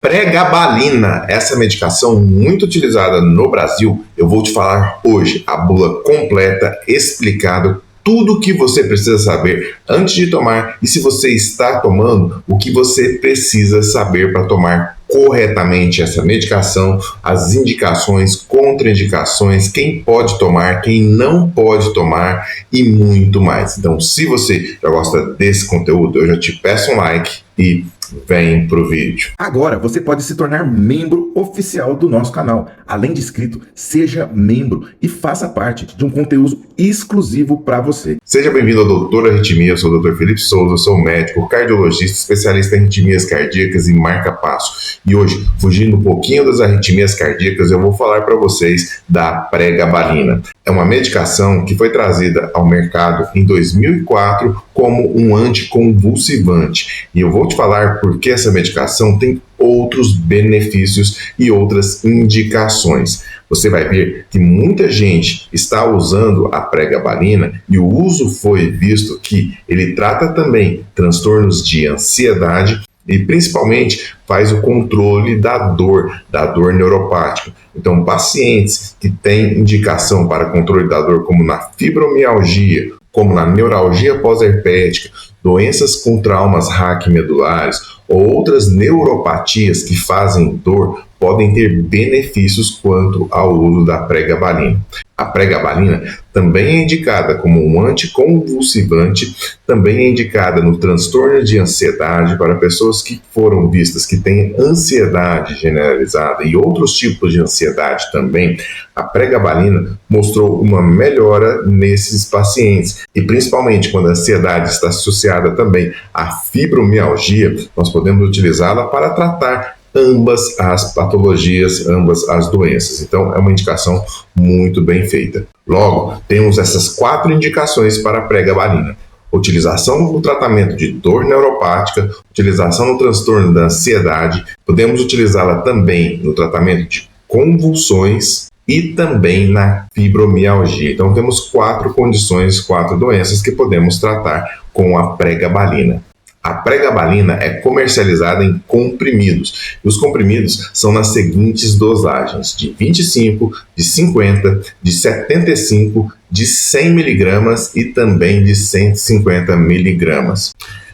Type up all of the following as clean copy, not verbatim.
Pregabalina, essa medicação muito utilizada no Brasil, eu vou te falar hoje a bula completa, explicado tudo o que você precisa saber antes de tomar e se você está tomando, o que você precisa saber para tomar corretamente essa medicação, as indicações, contraindicações, quem pode tomar, quem não pode tomar e muito mais. Então, se você já gosta desse conteúdo, eu já te peço um like e vem pro vídeo. Agora você pode se tornar membro oficial do nosso canal. Além de inscrito, seja membro e faça parte de um conteúdo exclusivo para você. Seja bem-vindo ao Doutor Arritmia, eu sou o Dr. Felipe Souza, sou médico, cardiologista, especialista em arritmias cardíacas e marca-passo. E hoje, fugindo um pouquinho das arritmias cardíacas, eu vou falar para vocês da pregabalina. É uma medicação que foi trazida ao mercado em 2004 como um anticonvulsivante. E eu vou te falar por que essa medicação tem outros benefícios e outras indicações. Você vai ver que muita gente está usando a pregabalina e o uso foi visto que ele trata também transtornos de ansiedade e principalmente faz o controle da dor neuropática. Então, pacientes que têm indicação para controle da dor, como na fibromialgia, como na neuralgia pós-herpética, doenças com traumas raquimedulares ou outras neuropatias que fazem dor, podem ter benefícios quanto ao uso da pregabalina. A pregabalina também é indicada como um anticonvulsivante, também é indicada no transtorno de ansiedade para pessoas que foram vistas que têm ansiedade generalizada e outros tipos de ansiedade também. A pregabalina mostrou uma melhora nesses pacientes e principalmente quando a ansiedade está associada também à fibromialgia, nós podemos utilizá-la para tratar ambas as patologias, ambas as doenças. Então, é uma indicação muito bem feita. Logo, temos essas 4 indicações para a pregabalina: utilização no tratamento de dor neuropática, utilização no transtorno da ansiedade, podemos utilizá-la também no tratamento de convulsões e também na fibromialgia. Então, temos 4 condições, 4 doenças que podemos tratar com a pregabalina. A pregabalina é comercializada em comprimidos. E os comprimidos são nas seguintes dosagens: de 25, de 50, de 75, de 100 mg e também de 150 mg.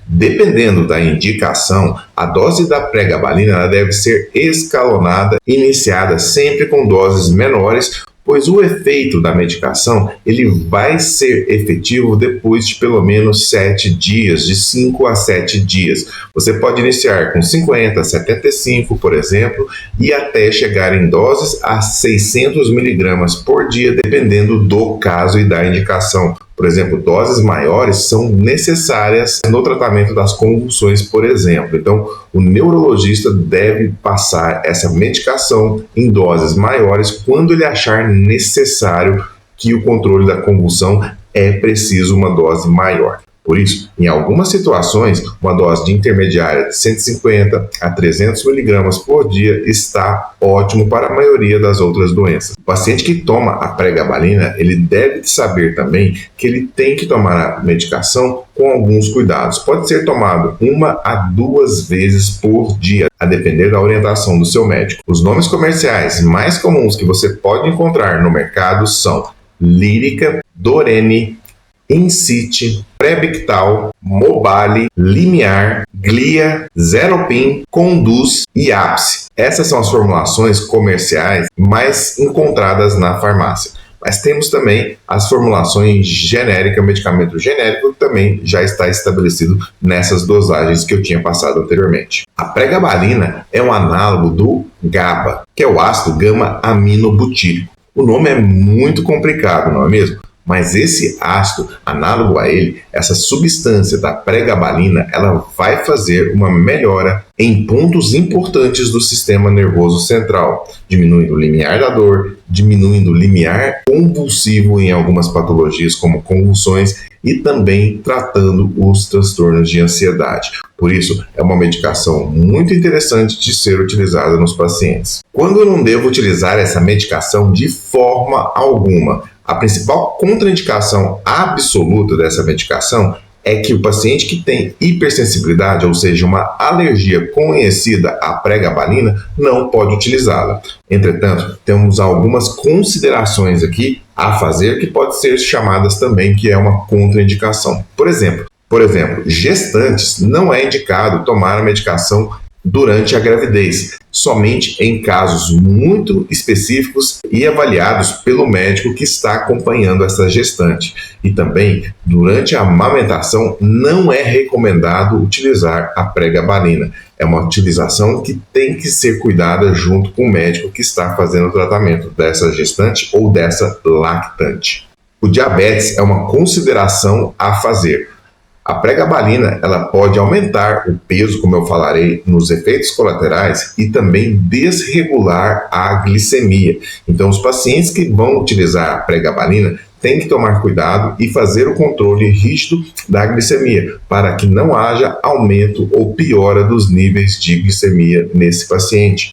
Dependendo da indicação, a dose da pregabalina ela deve ser escalonada, iniciada sempre com doses menores, pois o efeito da medicação ele vai ser efetivo depois de pelo menos 7 dias, de 5 a 7 dias. Você pode iniciar com 50, 75, por exemplo, e até chegar em doses a 600 mg por dia, dependendo do caso e da indicação. Por exemplo, doses maiores são necessárias no tratamento das convulsões, por exemplo. Então, o neurologista deve passar essa medicação em doses maiores quando ele achar necessário que o controle da convulsão é preciso uma dose maior. Por isso, em algumas situações, uma dose de intermediária de 150 a 300 mg por dia está ótimo para a maioria das outras doenças. O paciente que toma a pregabalina, ele deve saber também que ele tem que tomar a medicação com alguns cuidados. Pode ser tomado 1 a 2 vezes por dia, a depender da orientação do seu médico. Os nomes comerciais mais comuns que você pode encontrar no mercado são Lyrica, Dorene, Incite, Prebictal, Mobali, Limiar, Glia, Zeropin, Conduz e Ápice. Essas são as formulações comerciais mais encontradas na farmácia. Mas temos também as formulações genéricas, medicamento genérico, que também já está estabelecido nessas dosagens que eu tinha passado anteriormente. A pregabalina é um análogo do GABA, que é o ácido gama-aminobutírico. O nome é muito complicado, não é mesmo? Mas esse ácido, análogo a ele, essa substância da pregabalina, ela vai fazer uma melhora em pontos importantes do sistema nervoso central, diminuindo o limiar da dor, diminuindo o limiar convulsivo em algumas patologias como convulsões e também tratando os transtornos de ansiedade. Por isso, é uma medicação muito interessante de ser utilizada nos pacientes. Quando eu não devo utilizar essa medicação de forma alguma? A principal contraindicação absoluta dessa medicação é que o paciente que tem hipersensibilidade, ou seja, uma alergia conhecida à pregabalina, não pode utilizá-la. Entretanto, temos algumas considerações aqui a fazer que podem ser chamadas também que é uma contraindicação. Por exemplo, gestantes não é indicado tomar a medicação durante a gravidez, somente em casos muito específicos e avaliados pelo médico que está acompanhando essa gestante. E também, durante a amamentação, não é recomendado utilizar a pregabalina. É uma utilização que tem que ser cuidada junto com o médico que está fazendo o tratamento dessa gestante ou dessa lactante. O diabetes é uma consideração a fazer. A pregabalina ela pode aumentar o peso, como eu falarei, nos efeitos colaterais e também desregular a glicemia. Então, os pacientes que vão utilizar a pregabalina têm que tomar cuidado e fazer o controle rígido da glicemia, para que não haja aumento ou piora dos níveis de glicemia nesse paciente.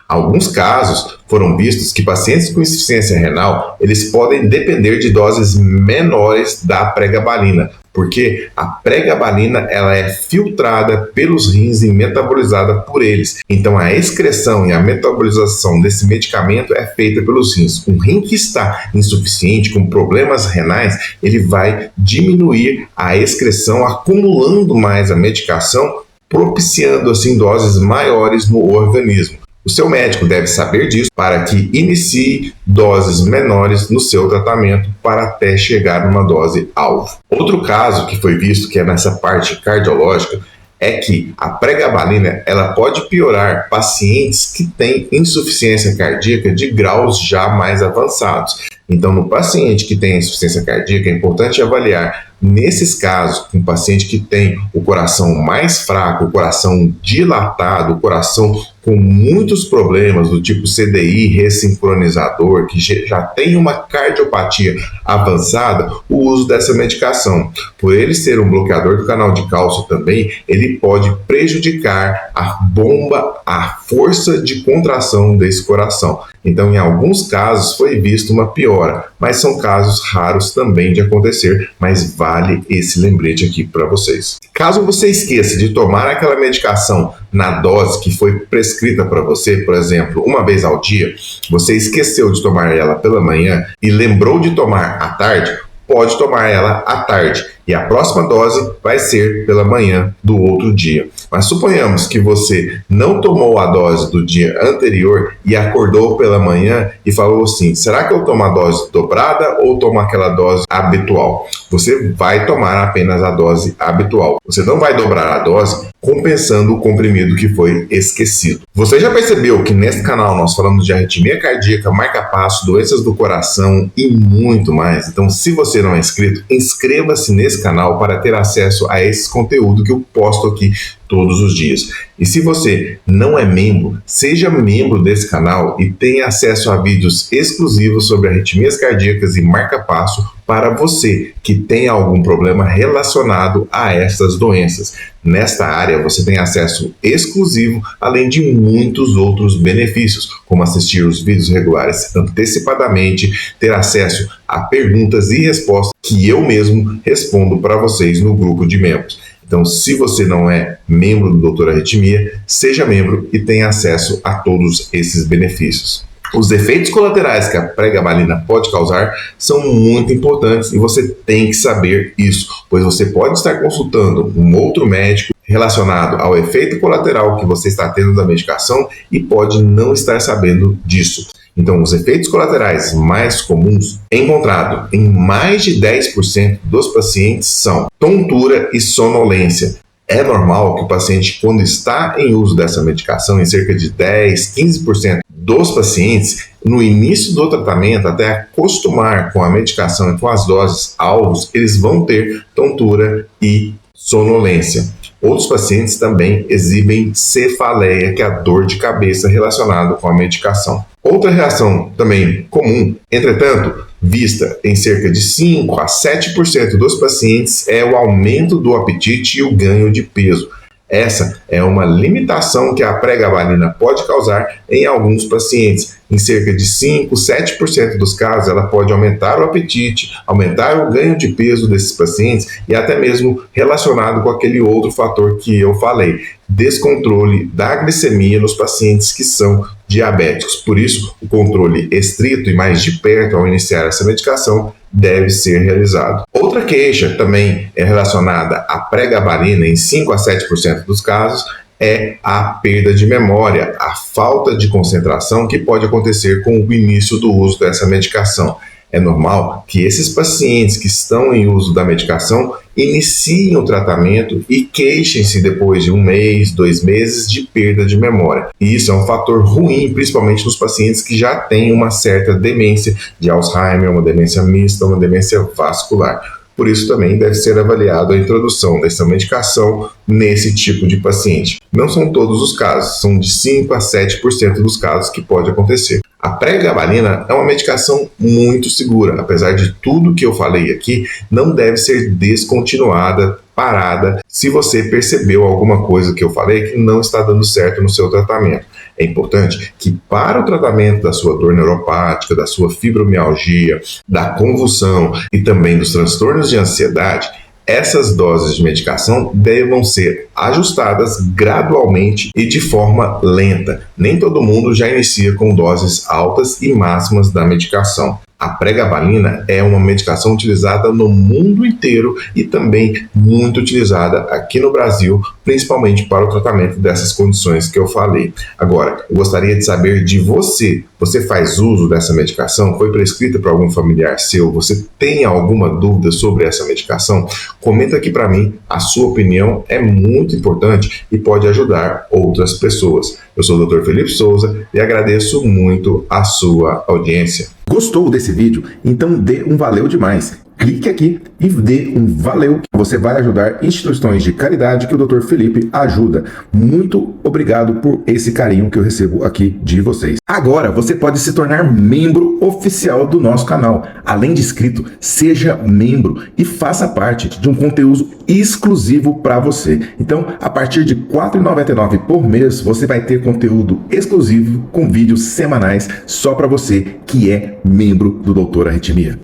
Alguns casos foram vistos que pacientes com insuficiência renal, eles podem depender de doses menores da pregabalina, porque a pregabalina ela é filtrada pelos rins e metabolizada por eles. Então a excreção e a metabolização desse medicamento é feita pelos rins. Um rim que está insuficiente, com problemas renais, ele vai diminuir a excreção, acumulando mais a medicação, propiciando assim doses maiores no organismo. O seu médico deve saber disso para que inicie doses menores no seu tratamento para até chegar numa dose alvo. Outro caso que foi visto, que é nessa parte cardiológica, é que a pregabalina ela pode piorar pacientes que têm insuficiência cardíaca de graus já mais avançados. Então, no paciente que tem insuficiência cardíaca, é importante avaliar, nesses casos, um paciente que tem o coração mais fraco, o coração dilatado, o coração com muitos problemas do tipo CDI ressincronizador, que já tem uma cardiopatia avançada, o uso dessa medicação. Por ele ser um bloqueador do canal de cálcio também, ele pode prejudicar a bomba, a força de contração desse coração. Então, em alguns casos, foi visto uma piora, mas são casos raros também de acontecer, mas vale esse lembrete aqui para vocês. Caso você esqueça de tomar aquela medicação na dose que foi prescrita para você, por exemplo, uma vez ao dia, você esqueceu de tomar ela pela manhã e lembrou de tomar à tarde, pode tomar ela à tarde. E a próxima dose vai ser pela manhã do outro dia. Mas suponhamos que você não tomou a dose do dia anterior e acordou pela manhã e falou assim, será que eu tomo a dose dobrada ou tomo aquela dose habitual? Você vai tomar apenas a dose habitual. Você não vai dobrar a dose compensando o comprimido que foi esquecido. Você já percebeu que nesse canal nós falamos de arritmia cardíaca, marca-passo, doenças do coração e muito mais. Então, se você não é inscrito, inscreva-se nesse canal para ter acesso a esse conteúdo que eu posto aqui todos os dias. E se você não é membro, seja membro desse canal e tenha acesso a vídeos exclusivos sobre arritmias cardíacas e marca-passo para você que tem algum problema relacionado a essas doenças. Nesta área você tem acesso exclusivo, além de muitos outros benefícios, como assistir os vídeos regulares antecipadamente, ter acesso a perguntas e respostas que eu mesmo respondo para vocês no grupo de membros. Então, se você não é membro do Doutor Arritmia, seja membro e tenha acesso a todos esses benefícios. Os efeitos colaterais que a pregabalina pode causar são muito importantes e você tem que saber isso, pois você pode estar consultando um outro médico relacionado ao efeito colateral que você está tendo da medicação e pode não estar sabendo disso. Então, os efeitos colaterais mais comuns encontrados em mais de 10% dos pacientes são tontura e sonolência. É normal que o paciente, quando está em uso dessa medicação, em cerca de 10, 15% dos pacientes, no início do tratamento, até acostumar com a medicação e com as doses alvos, eles vão ter tontura e sonolência. Outros pacientes também exibem cefaleia, que é a dor de cabeça relacionada com a medicação. Outra reação também comum, entretanto, vista em cerca de 5 a 7% dos pacientes, é o aumento do apetite e o ganho de peso. Essa é uma limitação que a pregabalina pode causar em alguns pacientes. Em cerca de 5, 7% dos casos, ela pode aumentar o apetite, aumentar o ganho de peso desses pacientes e até mesmo relacionado com aquele outro fator que eu falei, descontrole da glicemia nos pacientes que são diabéticos. Por isso, o controle estrito e mais de perto ao iniciar essa medicação deve ser realizado. Outra queixa também é relacionada à pregabalina em 5 a 7% dos casos é a perda de memória, a falta de concentração que pode acontecer com o início do uso dessa medicação. É normal que esses pacientes que estão em uso da medicação iniciem o tratamento e queixem-se depois de 1 mês, 2 meses de perda de memória. E isso é um fator ruim, principalmente nos pacientes que já têm uma certa demência de Alzheimer, uma demência mista, uma demência vascular. Por isso também deve ser avaliado a introdução dessa medicação nesse tipo de paciente. Não são todos os casos, são de 5 a 7% dos casos que pode acontecer. A pregabalina é uma medicação muito segura, apesar de tudo que eu falei aqui, não deve ser descontinuada, parada, se você percebeu alguma coisa que eu falei que não está dando certo no seu tratamento. É importante que para o tratamento da sua dor neuropática, da sua fibromialgia, da convulsão e também dos transtornos de ansiedade, essas doses de medicação devam ser ajustadas gradualmente e de forma lenta. Nem todo mundo já inicia com doses altas e máximas da medicação. A pregabalina é uma medicação utilizada no mundo inteiro e também muito utilizada aqui no Brasil, principalmente para o tratamento dessas condições que eu falei. Agora, eu gostaria de saber de você. Você faz uso dessa medicação? Foi prescrita para algum familiar seu? Você tem alguma dúvida sobre essa medicação? Comenta aqui para mim. A sua opinião é muito importante e pode ajudar outras pessoas. Eu sou o Dr. Felipe Souza e agradeço muito a sua audiência. Gostou desse vídeo? Então dê um valeu demais. Clique aqui e dê um valeu. Você vai ajudar instituições de caridade que o Dr. Felipe ajuda. Muito obrigado por esse carinho que eu recebo aqui de vocês. Agora você pode se tornar membro oficial do nosso canal. Além de inscrito, seja membro e faça parte de um conteúdo exclusivo para você. Então, a partir de R$ 4,99 por mês, você vai ter conteúdo exclusivo com vídeos semanais só para você que é membro do Doutor Arritmia.